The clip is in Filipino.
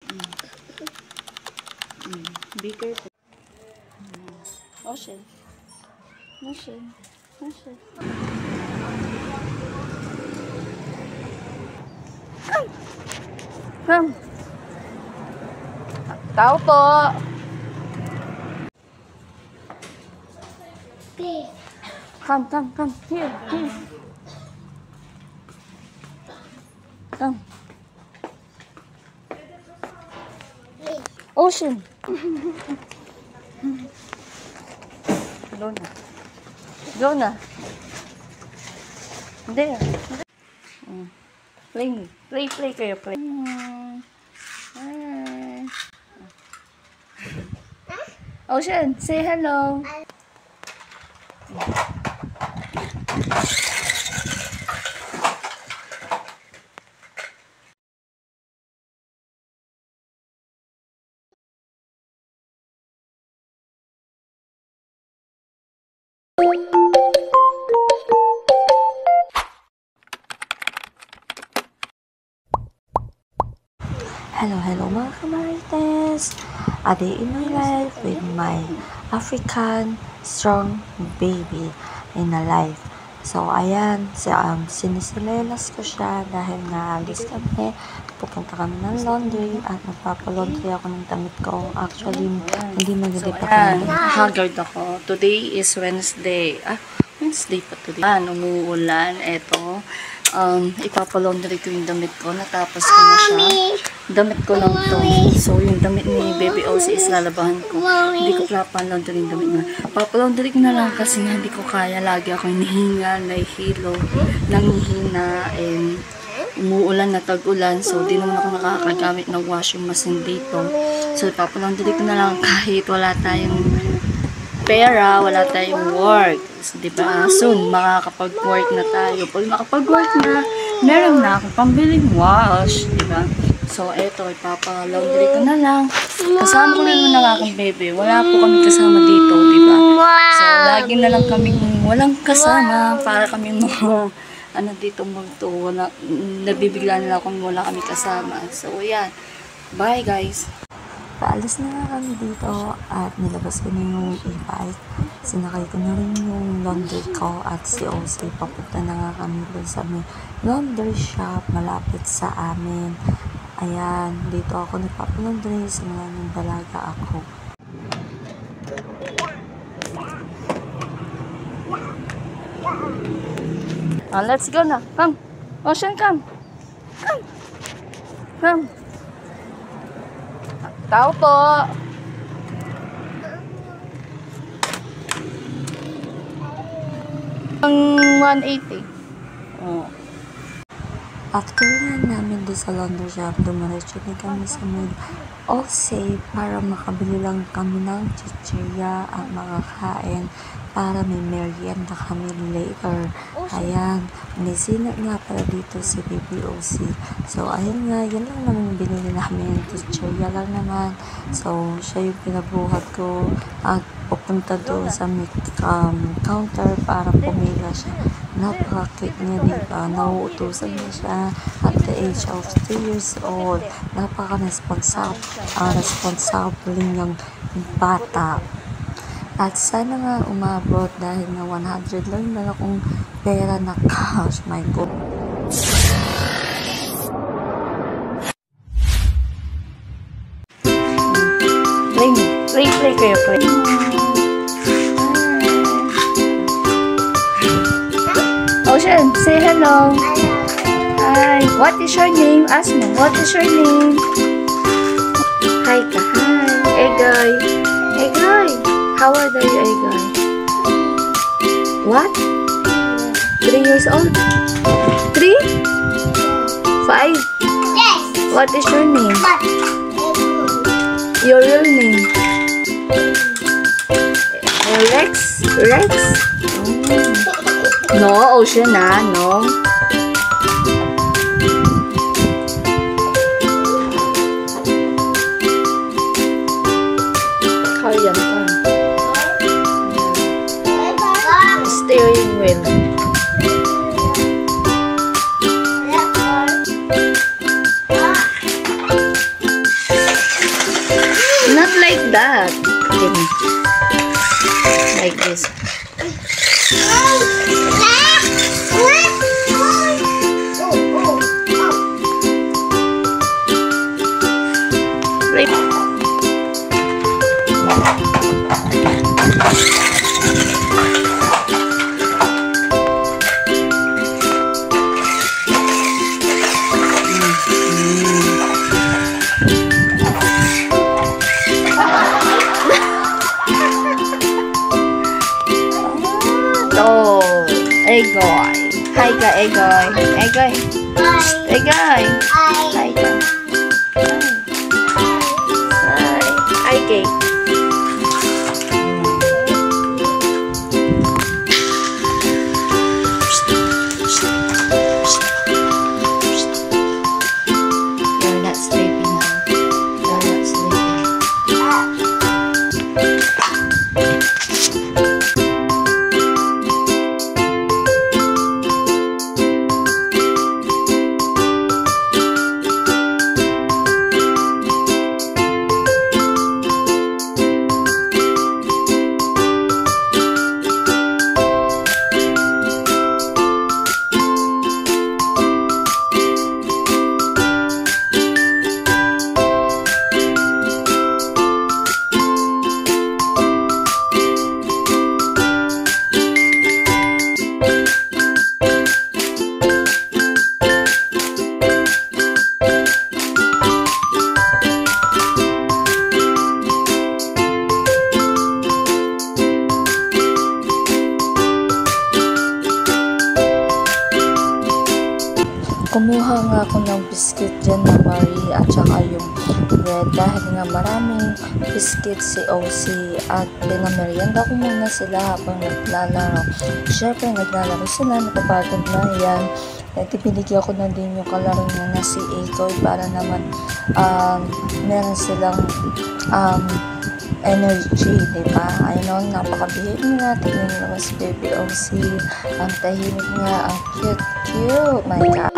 Be careful. Ocean. Ocean. Ocean. Come. Tao po. Come. Here. Come. Ocean. Luna. There. Play kayo, play. Ocean, say hello. Hello mga kamarites! A day in my life with my African strong baby in a life. So ayan, sinisilelas ko siya dahil naalis kami. Pupunta kami ng laundry at magpapalaundry ako ng damit ko. Actually, hindi maganda pa kami. Haggard ako. Today is Wednesday. Wednesday pa today. Umuulan. Eto. Ipapalaundry ko yung damit ko. Natapos ko na siya. Damit ko lang to. So, yung damit ni Baby Osi is lalabahan ko. Hindi ko papalaundry yung damit niya. Papalaundry ko na lang kasi hindi ko kaya. Lagi ako hinihinga, nahihilo, nangihina, and umuulan na tag-ulan. So, di naman ako nakakagamit ng washing machine dito. So, papalaundry ko na lang kahit wala tayong pera, wala tayong work. So, diba? Soon, makakapag-work na tayo. Pag makapag-work na, meron na akong pambiling wash. Diba? So, eto, ipapalaundry ko na lang. Kasama ko na naman ng aking baby. Wala po kami kasama dito, diba? So, lagi na lang kami walang kasama para kami mga dito nabibigla nila kung wala kami kasama. So, yan. Bye, guys. Paalis na nga kami dito at nilabas ko na yung e-bike. Sinakay ko na rin yung laundry ko at si OC. Papunta na nga kami doon sa may laundry shop malapit sa amin. Ayan, dito ako nagpapalaundry. Simula ng dalaga ako. Let's go na. Come. Ocean, come. Come. Tao po. Ang 180. Oh. After na namin doon sa laundry shop, dumaretso na kami sa may OC para makabili lang kami ng chichirya at makakain para may merienda kami later. Ayan, may sinat nga pala dito si Baby OC. So, ayun nga, yan lang naman yung binili namin. Chichirya lang naman. So, siya yung pinabuhat ko at pupunta doon sa counter para pumila siya. Napaka-cute niya, diba? Nauutusan niya siya at the age of 3 years old. Napaka-responsable niyang bata. At sana nga umabot dahil nga 100 lang na akong pera na cash. My God. Play kayo, play. Ocean, say hello. Hi. What is your name? Ask me. What is your name? Hi ka. Hi. Egoy. Egoy. How old are you, Egoy? What? 3 years old? 3? 5? Yes. What is your name? Your real name? Rex? Rex? No, Ocean na. No. Kaya pa. Steering wheel. that. Okay. Like this. Egoy. Hi ka, Egoy. Egoy. Egoy. Hi ka. Hi. Hi, Kay. You're not sleeping now. You're not sleeping. Kumuha nga ako ng biscuit dyan na Marie at saka yung bread dahil nga maraming biscuit si OC at pinamerienda ko muna sila habang naglalaro. Siyempre naglalaro sila, napapagod na yan. At binigyan ko na din yung kalaro niya na si Egoy para naman meron silang energy, diba? Ayun, napakabihig nila. Tignan nyo naman si Baby OC. Ang tahimik niya, ang cute. My God.